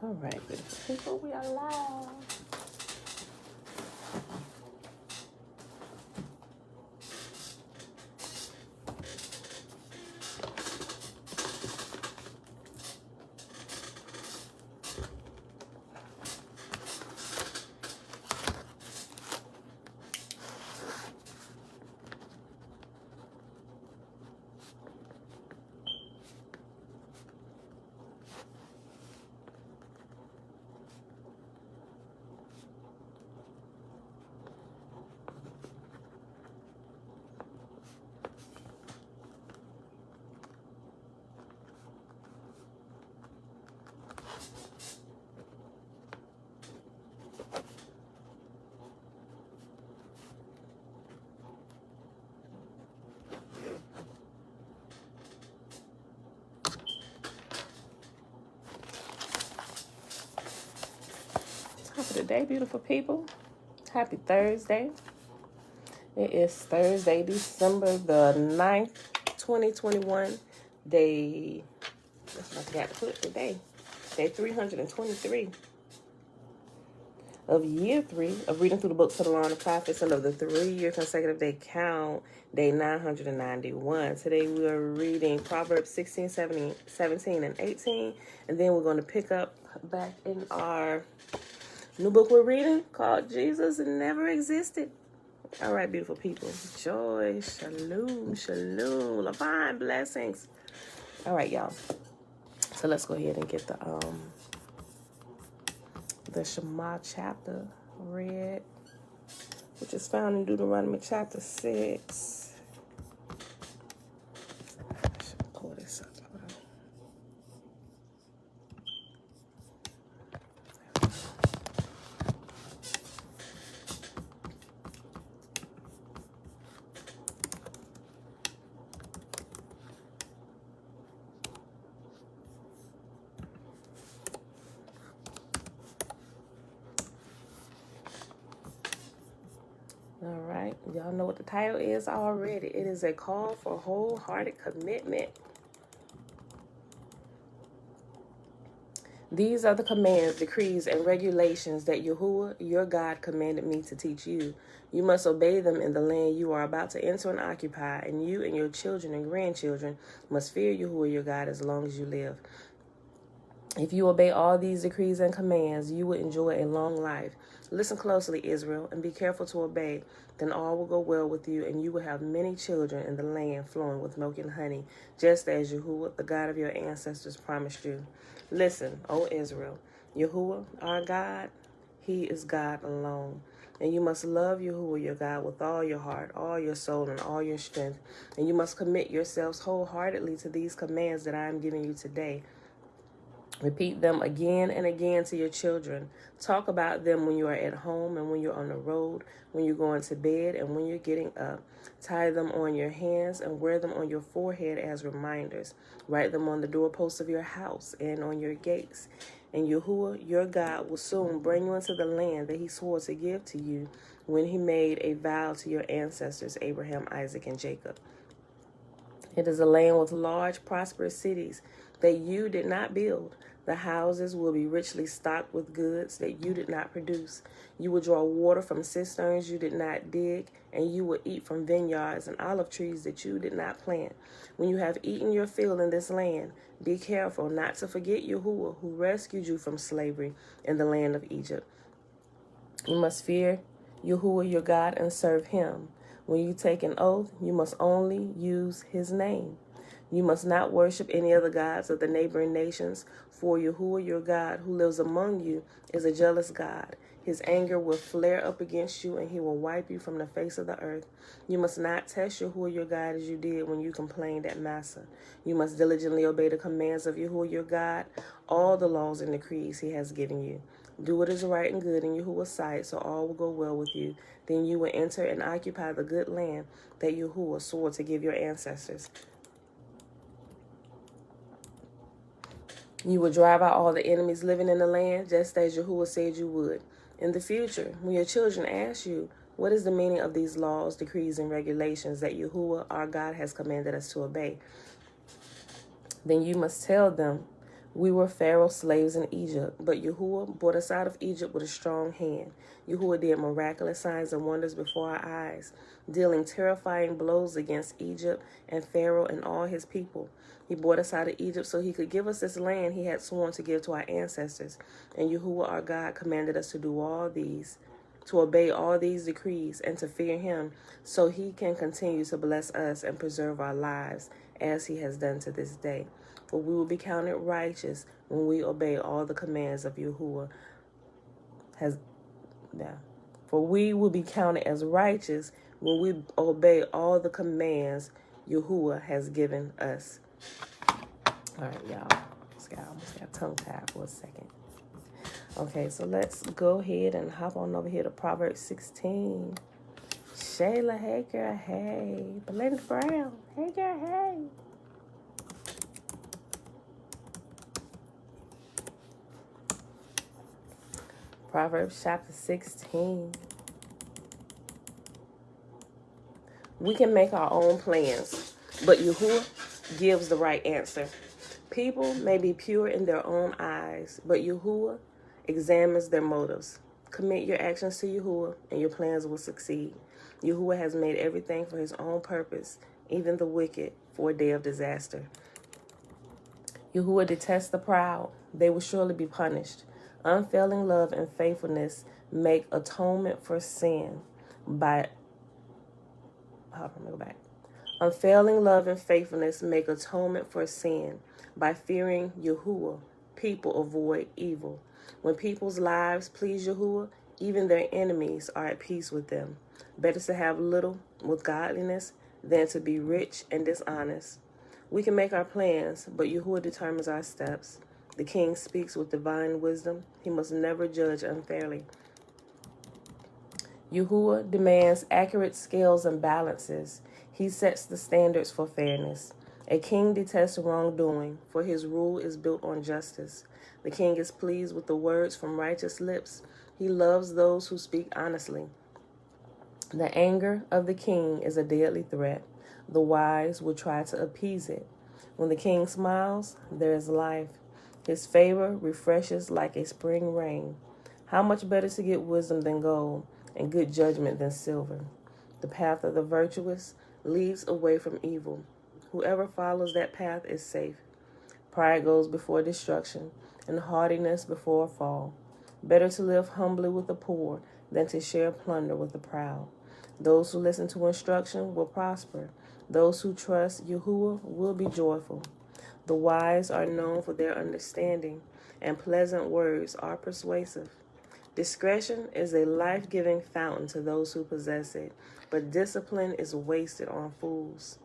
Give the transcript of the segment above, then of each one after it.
All right, beautiful people, we are live. Top of the day, beautiful people. Happy Thursday. It is Thursday, December the 9th, 2021. Day, that's what I forgot to put today. Day 323 of year 3 of reading through the books of the Law and the Prophets and of the 3-year consecutive day count, day 991. Today we are reading Proverbs 16, 17, and 18. And then we're going to pick up back in our new book we're reading called Jesus Never Existed. All right, beautiful people. Joy, shalom, shalom, divine blessings. All right, y'all. So let's go ahead and get the Shema chapter read, which is found in Deuteronomy chapter 6. I should pull this up. All right, y'all know what the title is already. It is a call for wholehearted commitment. These are the commands, decrees, and regulations that Yahuwah, your God, commanded me to teach you. You must obey them in the land you are about to enter and occupy, and you and your children and grandchildren must fear Yahuwah, your God, as long as you live. If you obey all these decrees and commands, you will enjoy a long life. Listen closely, Israel, and be careful to obey. Then all will go well with you, and you will have many children in the land flowing with milk and honey, just as Yahuwah, the God of your ancestors, promised you. Listen, O Israel, Yahuwah, our God, He is God alone. And you must love Yahuwah, your God, with all your heart, all your soul, and all your strength. And you must commit yourselves wholeheartedly to these commands that I am giving you today. Repeat them again and again to your children. Talk about them when you are at home and when you're on the road, when you're going to bed and when you're getting up. Tie them on your hands and wear them on your forehead as reminders. Write them on the doorposts of your house and on your gates. And Yahuwah, your God, will soon bring you into the land that He swore to give to you when He made a vow to your ancestors, Abraham, Isaac, and Jacob. It is a land with large, prosperous cities that you did not build. The houses will be richly stocked with goods that you did not produce. You will draw water from cisterns you did not dig, and you will eat from vineyards and olive trees that you did not plant. When you have eaten your fill in this land, be careful not to forget Yahuwah, who rescued you from slavery in the land of Egypt. You must fear Yahuwah your God and serve Him. When you take an oath, you must only use His name. You must not worship any other gods of the neighboring nations, for Yahuwah your God, who lives among you, is a jealous God. His anger will flare up against you, and He will wipe you from the face of the earth. You must not test Yahuwah your God as you did when you complained at Massa. You must diligently obey the commands of Yahuwah your God, all the laws and decrees He has given you. Do what is right and good in Yahuwah's sight, so all will go well with you. Then you will enter and occupy the good land that Yahuwah swore to give your ancestors. You will drive out all the enemies living in the land, just as Yahuwah said you would. In the future, when your children ask you, what is the meaning of these laws, decrees, and regulations that Yahuwah, our God, has commanded us to obey? Then you must tell them, We were Pharaoh's slaves in Egypt, but Yahuwah brought us out of Egypt with a strong hand. Yahuwah did miraculous signs and wonders before our eyes, dealing terrifying blows against Egypt and Pharaoh and all his people. He brought us out of Egypt so he could give us this land he had sworn to give to our ancestors. And Yahuwah our God commanded us to do all these, to obey all these decrees, and to fear him, so he can continue to bless us and preserve our lives, as he has done to this day. For we will be counted righteous when we obey all the commands of Yahuwah. For we will be counted as righteous when we obey all the commands Yahuwah has given us. All right, y'all. I almost got tongue tied for a second. Okay, so let's go ahead and hop on over here to Proverbs 16. Shayla, hey girl, hey. Belinda Brown, hey girl, hey. Proverbs chapter 16. We can make our own plans, but Yahuwah gives the right answer. People may be pure in their own eyes, but Yahuwah examines their motives. Commit your actions to Yahuwah, and your plans will succeed. Yahuwah has made everything for his own purpose, even the wicked, for a day of disaster. Yahuwah detests the proud. They will surely be punished. Unfailing love and faithfulness make atonement for sin Unfailing love and faithfulness make atonement for sin. By fearing Yahuwah, people avoid evil. When people's lives please Yahuwah, even their enemies are at peace with them. Better to have little with godliness than to be rich and dishonest. We can make our plans, but Yahuwah determines our steps. The king speaks with divine wisdom. He must never judge unfairly. Yahuwah demands accurate scales and balances. He sets the standards for fairness. A king detests wrongdoing, for his rule is built on justice. The king is pleased with the words from righteous lips. He loves those who speak honestly. The anger of the king is a deadly threat. The wise will try to appease it. When the king smiles, there is life. His favor refreshes like a spring rain. How much better to get wisdom than gold, and good judgment than silver. The path of the virtuous leads away from evil. Whoever follows that path is safe. Pride goes before destruction, and haughtiness before a fall. Better to live humbly with the poor than to share plunder with the proud. Those who listen to instruction will prosper. Those who trust Yahuwah will be joyful. The wise are known for their understanding, and pleasant words are persuasive. Discretion is a life-giving fountain to those who possess it, but discipline is wasted on fools.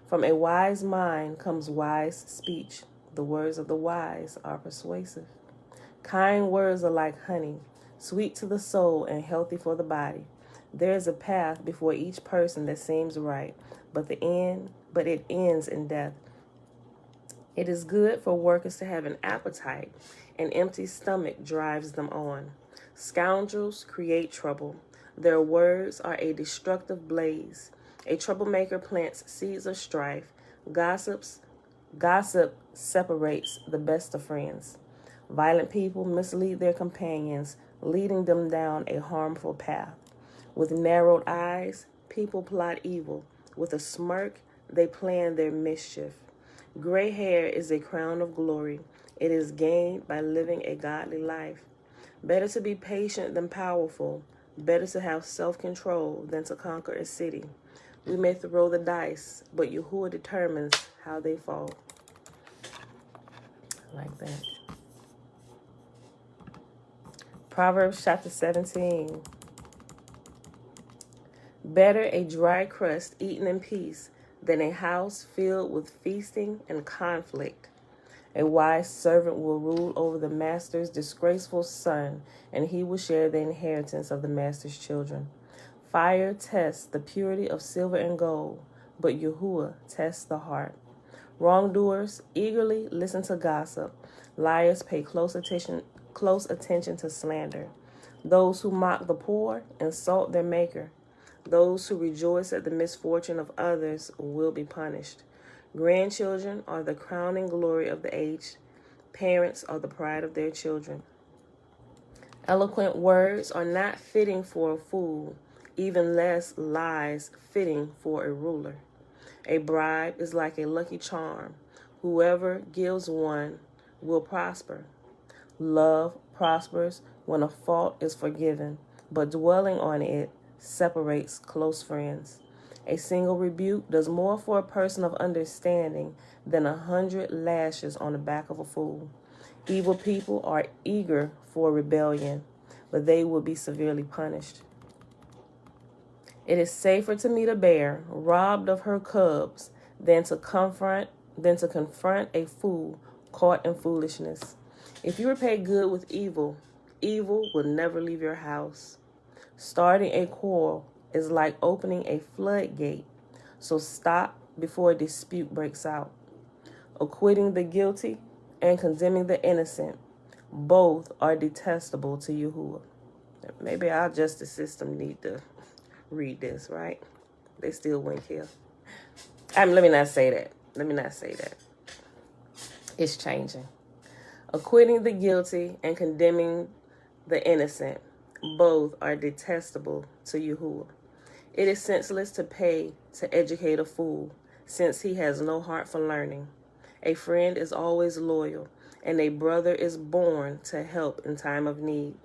From a wise mind comes wise speech. The words of the wise are persuasive. Kind words are like honey, sweet to the soul and healthy for the body. There is a path before each person that seems right, but it ends in death. It is good for workers to have an appetite. An empty stomach drives them on. Scoundrels create trouble. Their words are a destructive blaze. A troublemaker plants seeds of strife. Gossip separates the best of friends. Violent people mislead their companions, leading them down a harmful path. With narrowed eyes, people plot evil. With a smirk, they plan their mischief. Gray hair is a crown of glory. It is gained by living a godly life. Better to be patient than powerful. Better to have self-control than to conquer a city. We may throw the dice, but Yahuwah determines how they fall. Like that. Proverbs chapter 17. Better a dry crust eaten in peace than a house filled with feasting and conflict. A wise servant will rule over the master's disgraceful son, and he will share the inheritance of the master's children. Fire tests the purity of silver and gold, but Yahuwah tests the heart. Wrongdoers eagerly listen to gossip. Liars pay close attention to slander. Those who mock the poor insult their maker. Those who rejoice at the misfortune of others will be punished. Grandchildren are the crowning glory of the aged. Parents are the pride of their children. Eloquent words are not fitting for a fool, even less lies fitting for a ruler. A bribe is like a lucky charm. Whoever gives one will prosper. Love prospers when a fault is forgiven, but dwelling on it separates close friends. A single rebuke does more for a person of understanding than 100 lashes on the back of a fool. Evil people are eager for rebellion, but they will be severely punished. It is safer to meet a bear robbed of her cubs than to confront a fool caught in foolishness. If you repay good with evil, evil will never leave your house. Starting a quarrel is like opening a floodgate, so stop before a dispute breaks out. Acquitting the guilty and condemning the innocent, both are detestable to Yahuwah. Maybe our justice system need to read this, right? They still wouldn't care. Let me not say that. It's changing. Acquitting the guilty and condemning the innocent, both are detestable to Yahuwah. It is senseless to pay to educate a fool, since he has no heart for learning. A friend is always loyal, and a brother is born to help in time of need.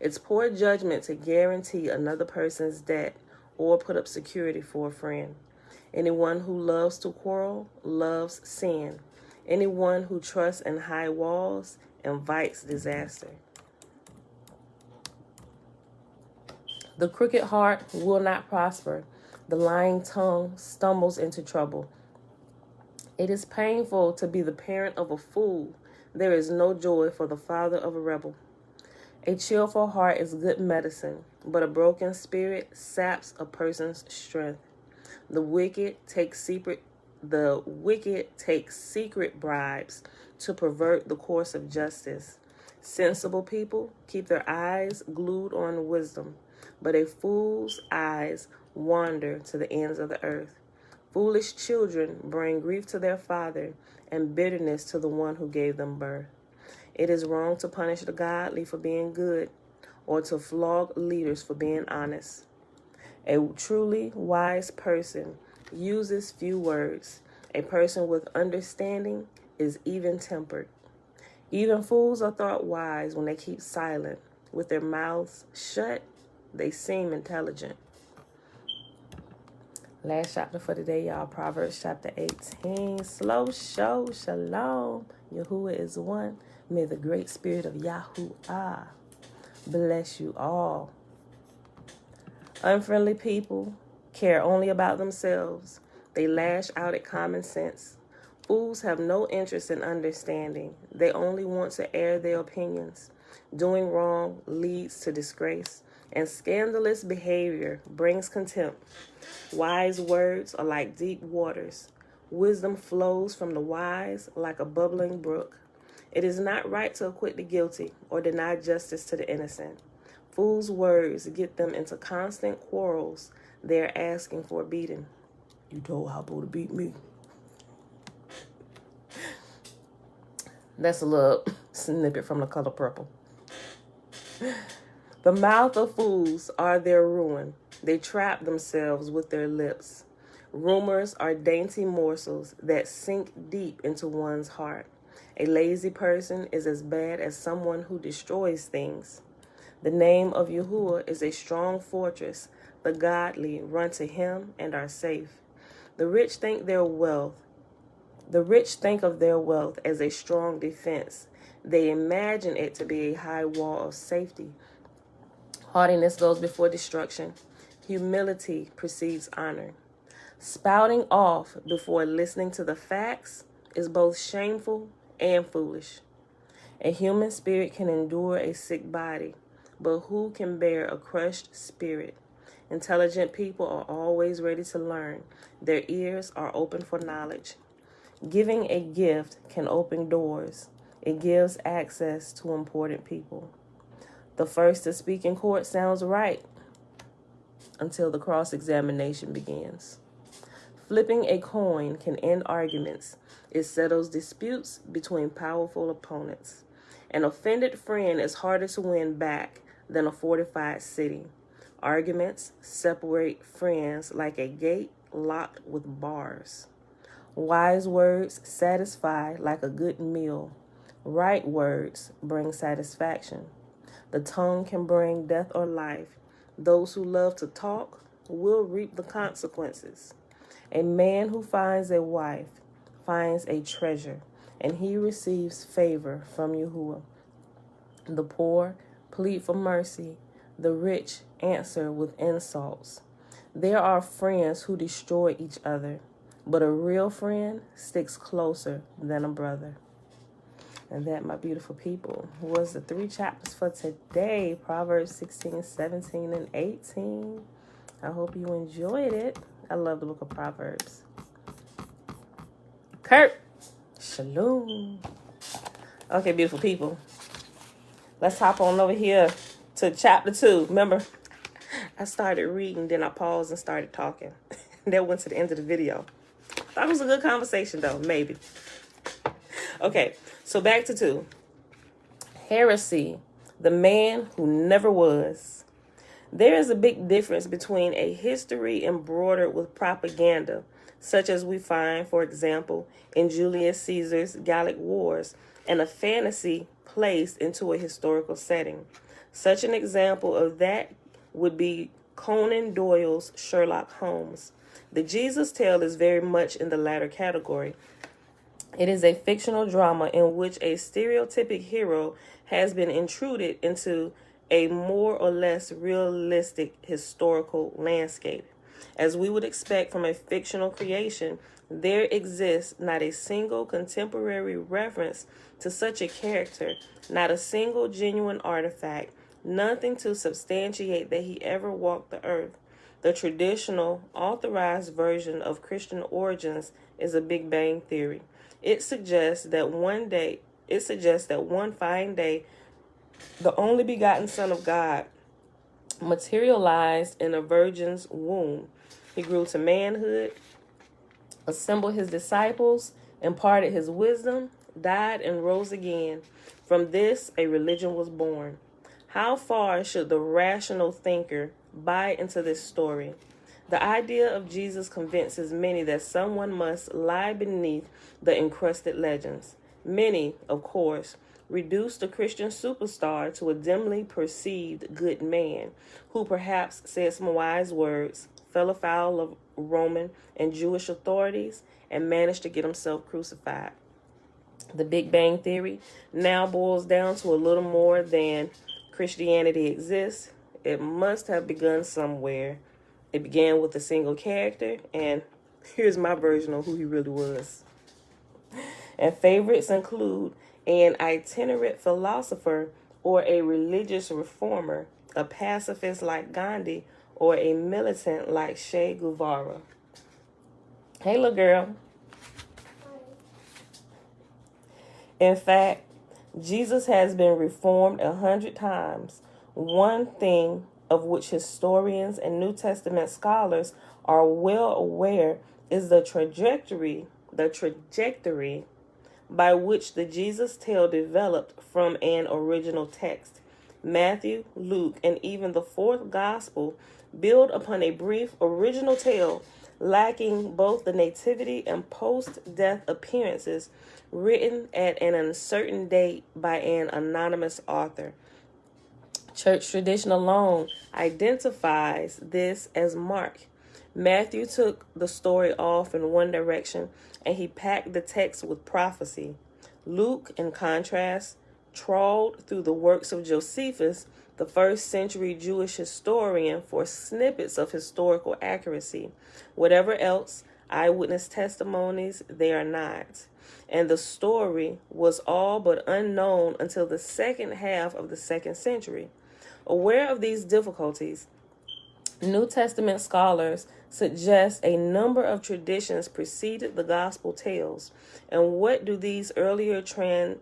It's poor judgment to guarantee another person's debt or put up security for a friend. Anyone who loves to quarrel loves sin. Anyone who trusts in high walls invites disaster. The crooked heart will not prosper. The lying tongue stumbles into trouble. It is painful to be the parent of a fool. There is no joy for the father of a rebel. A cheerful heart is good medicine, but a broken spirit saps a person's strength. The wicked take secret bribes to pervert the course of justice. Sensible people keep their eyes glued on wisdom, but a fool's eyes wander to the ends of the earth. Foolish children bring grief to their father and bitterness to the one who gave them birth. It is wrong to punish the godly for being good or to flog leaders for being honest. A truly wise person uses few words. A person with understanding is even-tempered. Even fools are thought wise when they keep silent. With their mouths shut, they seem intelligent. Last chapter for today, y'all. Proverbs chapter 18. Slow show. Shalom. Yahuwah is one. May the great spirit of Yahuwah bless you all. Unfriendly people care only about themselves. They lash out at common sense. Fools have no interest in understanding. They only want to air their opinions. Doing wrong leads to disgrace, and scandalous behavior brings contempt. Wise words are like deep waters. Wisdom flows from the wise like a bubbling brook. It is not right to acquit the guilty or deny justice to the innocent. Fools' words get them into constant quarrels. They are asking for a beating. You told Hoppo to beat me. That's a little snippet from The Color Purple. The mouth of fools are their ruin. They trap themselves with their lips. Rumors are dainty morsels that sink deep into one's heart. A lazy person is as bad as someone who destroys things. The name of Yahuwah is a strong fortress. The godly run to him and are safe. The rich think of their wealth as a strong defense. They imagine it to be a high wall of safety. Haughtiness goes before destruction. Humility precedes honor. Spouting off before listening to the facts is both shameful and foolish. A human spirit can endure a sick body, but who can bear a crushed spirit? Intelligent people are always ready to learn. Their ears are open for knowledge. Giving a gift can open doors. It gives access to important people. The first to speak in court sounds right until the cross-examination begins. Flipping a coin can end arguments. It settles disputes between powerful opponents. An offended friend is harder to win back than a fortified city. Arguments separate friends like a gate locked with bars. Wise words satisfy like a good meal. Right words bring satisfaction. The tongue can bring death or life. Those who love to talk will reap the consequences. A man who finds a wife finds a treasure, and he receives favor from Yahuwah. The poor plead for mercy. The rich answer with insults. There are friends who destroy each other, but a real friend sticks closer than a brother. And that, my beautiful people, was the 3 chapters for today. Proverbs 16, 17, and 18. I hope you enjoyed it. I love the book of Proverbs. Kurt, shalom. Okay, beautiful people. Let's hop on over here to chapter 2. Remember, I started reading, then I paused and started talking. That went to the end of the video. Thought it was a good conversation, though, maybe. Okay, so back to 2. Heresy, the man who never was. There is a big difference between a history embroidered with propaganda, such as we find, for example, in Julius Caesar's Gallic Wars, and a fantasy placed into a historical setting. Such an example of that would be Conan Doyle's Sherlock Holmes. The Jesus tale is very much in the latter category. It is a fictional drama in which a stereotypic hero has been intruded into a more or less realistic historical landscape. As we would expect from a fictional creation, there exists not a single contemporary reference to such a character, not a single genuine artifact, nothing to substantiate that he ever walked the earth. The traditional, authorized version of Christian origins is a Big Bang theory. It suggests that one fine day, the only begotten Son of God materialized in a virgin's womb. He grew to manhood, assembled his disciples, imparted his wisdom, died, and rose again. From this, a religion was born. How far should the rational thinker buy into this story? The idea of Jesus convinces many that someone must lie beneath the encrusted legends. Many, of course, reduce the Christian superstar to a dimly perceived good man who perhaps said some wise words, fell afoul of Roman and Jewish authorities, and managed to get himself crucified. The Big Bang Theory now boils down to a little more than Christianity exists. It must have begun somewhere. It began with a single character, and here's my version of who he really was. And favorites include an itinerant philosopher or a religious reformer, a pacifist like Gandhi, or a militant like Che Guevara. Hey, little girl. In fact, Jesus has been reformed 100 times. One thing of which historians and New Testament scholars are well aware is the trajectory by which the Jesus tale developed from an original text. Matthew, Luke, and even the 4th gospel build upon a brief original tale lacking both the nativity and post-death appearances written at an uncertain date by an anonymous author. Church tradition alone identifies this as Mark. Matthew took the story off in one direction, and he packed the text with prophecy. Luke, in contrast, trawled through the works of Josephus, the 1st century Jewish historian, for snippets of historical accuracy. Whatever else, eyewitness testimonies, they are not. And the story was all but unknown until the second half of the 2nd century. Aware of these difficulties, New Testament scholars suggest a number of traditions preceded the gospel tales. And what do these earlier traditions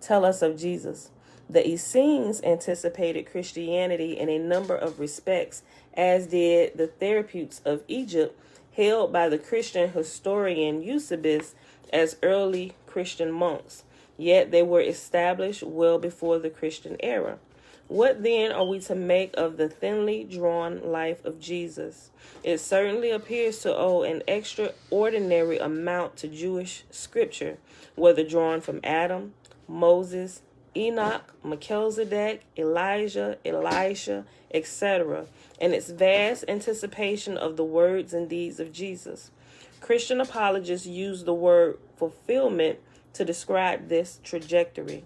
tell us of Jesus? The Essenes anticipated Christianity in a number of respects, as did the Therapeutes of Egypt, held by the Christian historian Eusebius as early Christian monks. Yet they were established well before the Christian era. What then are we to make of the thinly drawn life of Jesus? It certainly appears to owe an extraordinary amount to Jewish scripture, whether drawn from Adam, Moses, Enoch, Melchizedek, Elijah, Elisha, etc., and its vast anticipation of the words and deeds of Jesus. Christian apologists use the word fulfillment to describe this trajectory,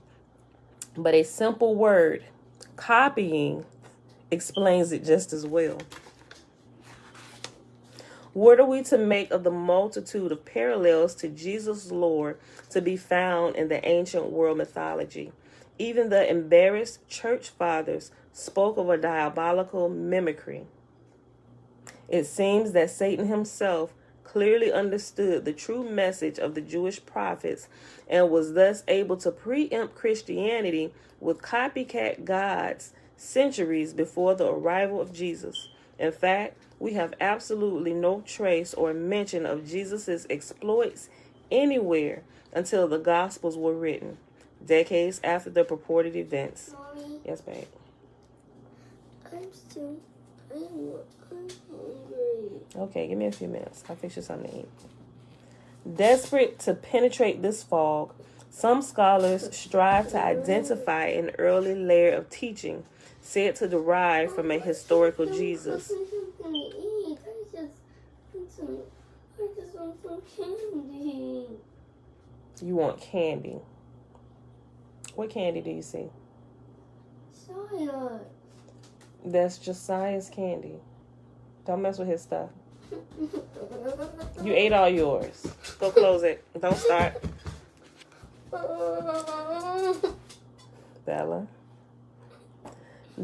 but a simple word, copying, explains it just as well. What are we to make of the multitude of parallels to Jesus' Lord to be found in the ancient world mythology? Even the embarrassed church fathers spoke of a diabolical mimicry. It seems that Satan himself clearly understood the true message of the Jewish prophets and was thus able to preempt Christianity with copycat gods centuries before the arrival of Jesus. In fact, we have absolutely no trace or mention of Jesus' exploits anywhere until the Gospels were written, decades after the purported events. Mommy, Yes, babe. I'm hungry. Okay, give me a few minutes. I'll fix you something to eat. Desperate to penetrate this fog, some scholars strive to identify an early layer of teaching said to derive from a historical Jesus. I just want some candy. You want candy. What candy do you see? Soya. That's Josiah's candy. Don't mess with his stuff. You ate all yours. Go close it. Don't start. Bella.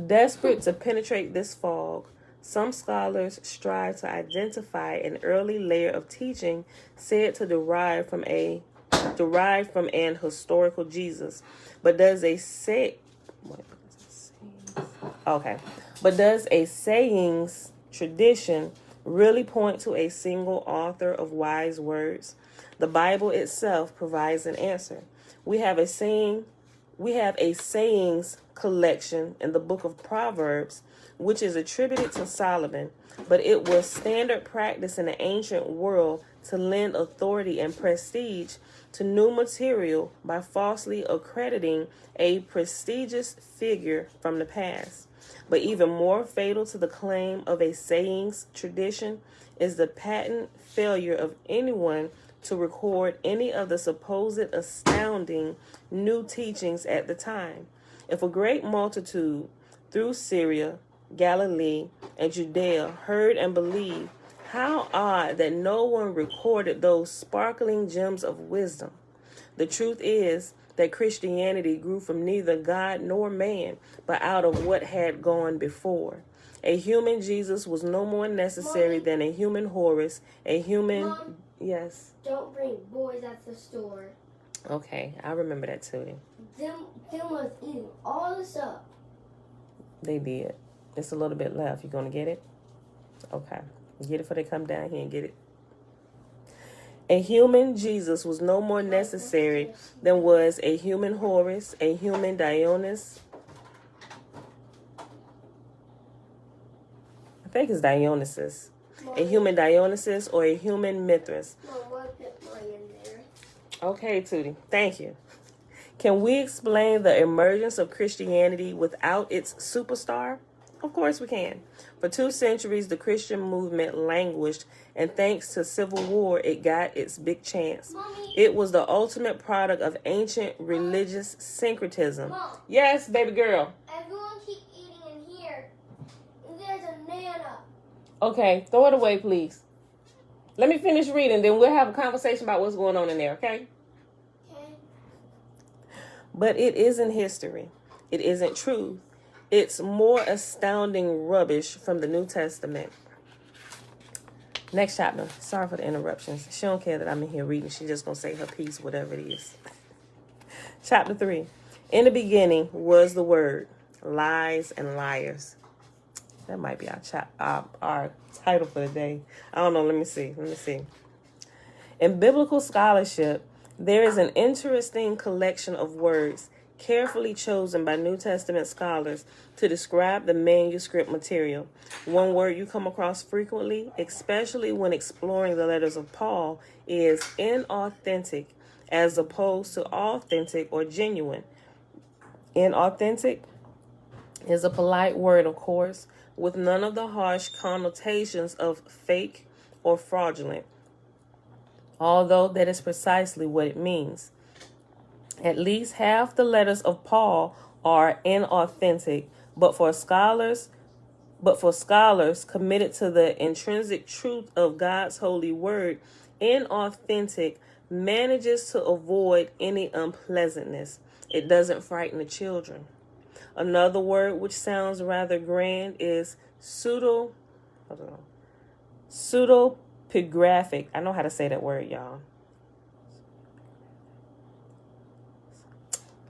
Desperate to penetrate this fog, some scholars strive to identify an early layer of teaching said to derive from an historical Jesus. But does a sayings tradition really point to a single author of wise words? The Bible itself provides an answer. We have a sayings collection in the book of Proverbs, which is attributed to Solomon, but it was standard practice in the ancient world to lend authority and prestige to new material by falsely accrediting a prestigious figure from the past. But even more fatal to the claim of a sayings tradition is the patent failure of anyone to record any of the supposed astounding new teachings at the time. If a great multitude through Syria, Galilee, and Judea heard and believed, how odd that no one recorded those sparkling gems of wisdom. The truth is that Christianity grew from neither God nor man, but out of what had gone before. A human Jesus was no more necessary than a human Horus, a human... Mom, yes. don't bring boys at the store. Okay, I remember that too. Them was eating all the stuff. They did. It's a little bit left. You gonna get it? Okay. Get it before they come down here and get it. A human Jesus was no more necessary than was a human Horus, a human Dionysus. I think it's Dionysus. A human Dionysus or a human Mithras. Mom, what put mine in there? Okay, Tootie. Thank you. Can we explain the emergence of Christianity without its superstar? Of course we can. For 2 centuries, the Christian movement languished, and thanks to civil war, it got its big chance. Mommy. It was the ultimate product of ancient religious syncretism. Mom. Yes, baby girl. Everyone keep eating in here. There's a nana. Okay, throw it away, please. Let me finish reading, then we'll have a conversation about what's going on in there, okay? Okay. But it isn't history. It isn't truth. It's more astounding rubbish from the New Testament. Next chapter. Sorry for the interruptions. She don't care that I'm in here reading. She's just going to say her piece, whatever it is. Chapter 3. In the beginning was the Word, lies and liars. That might be our title for the day. I don't know. Let me see. In biblical scholarship, there is an interesting collection of words carefully chosen by New Testament scholars to describe the manuscript material. One word you come across frequently, especially when exploring the letters of Paul, is inauthentic, as opposed to authentic or genuine. Inauthentic is a polite word, of course, with none of the harsh connotations of fake or fraudulent, although that is precisely what it means. At least half the letters of Paul are inauthentic, but for scholars committed to the intrinsic truth of God's holy word, inauthentic manages to avoid any unpleasantness. It doesn't frighten the children. Another word which sounds rather grand is pseudepigraphic. I know how to say that word, y'all.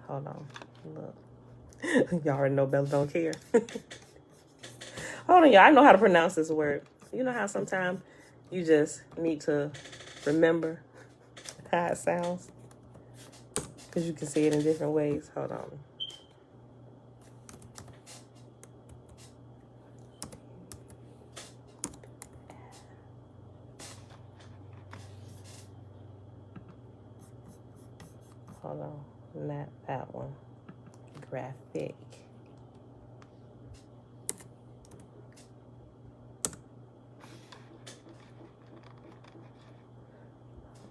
Hold on. Look. Y'all already know Bella don't care. Hold on, y'all. I know how to pronounce this word. You know how sometimes you just need to remember how it sounds? Because you can say it in different ways. Hold on. Hold on. Not that one. Graphic.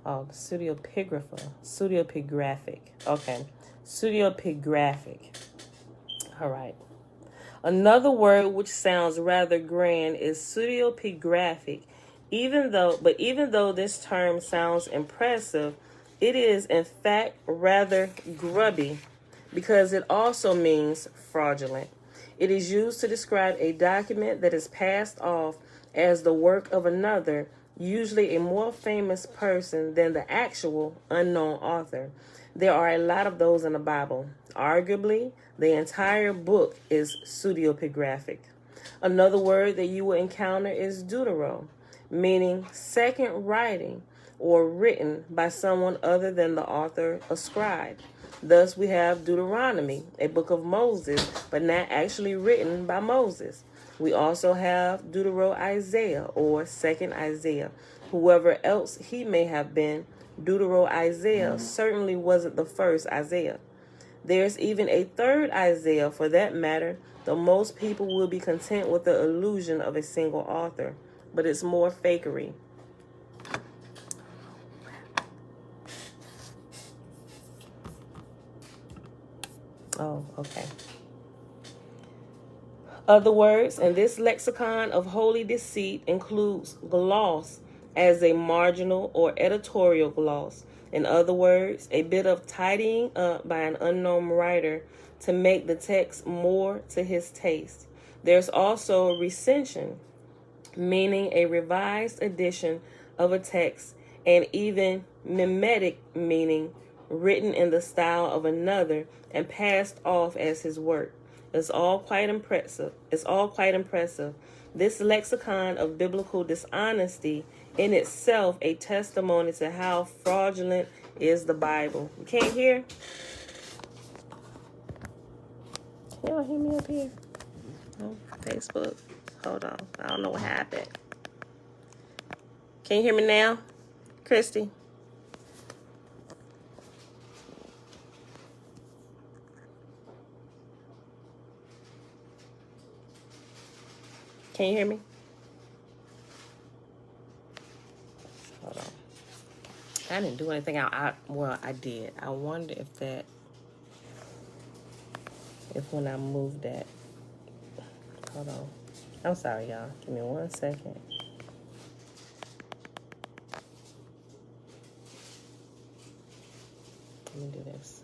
Oh, the pseudepigraphic. Okay. Pseudepigraphic. All right. Another word which sounds rather grand is pseudepigraphic. Even though this term sounds impressive, it is in fact rather grubby because it also means fraudulent. It is used to describe a document that is passed off as the work of another, usually a more famous person than the actual unknown author. There are a lot of those in the Bible. Arguably, the entire book is pseudepigraphic. Another word that you will encounter is deutero, meaning second writing or written by someone other than the author or scribe. Thus, we have Deuteronomy, a book of Moses, but not actually written by Moses. We also have Deutero-Isaiah or second Isaiah. Whoever else he may have been, Deutero-Isaiah certainly wasn't the first Isaiah. There's even a third Isaiah for that matter, though most people will be content with the illusion of a single author. But it's more fakery. Oh, okay. Other words in this lexicon of holy deceit includes gloss as a marginal or editorial gloss. In other words, a bit of tidying up by an unknown writer to make the text more to his taste. There's also recension, meaning a revised edition of a text, and even mimetic, meaning written in the style of another and passed off as his work. It's all quite impressive. This lexicon of biblical dishonesty in itself a testimony to how fraudulent is the Bible. You can't hear? Can y'all hear me up here? Oh, Facebook. Hold on. I don't know what happened. Can you hear me now, Christy? Can you hear me? Hold on. I didn't do anything. Well, I did. I wonder if when I moved that. Hold on. I'm sorry, y'all. Give me 1 second. Let me do this.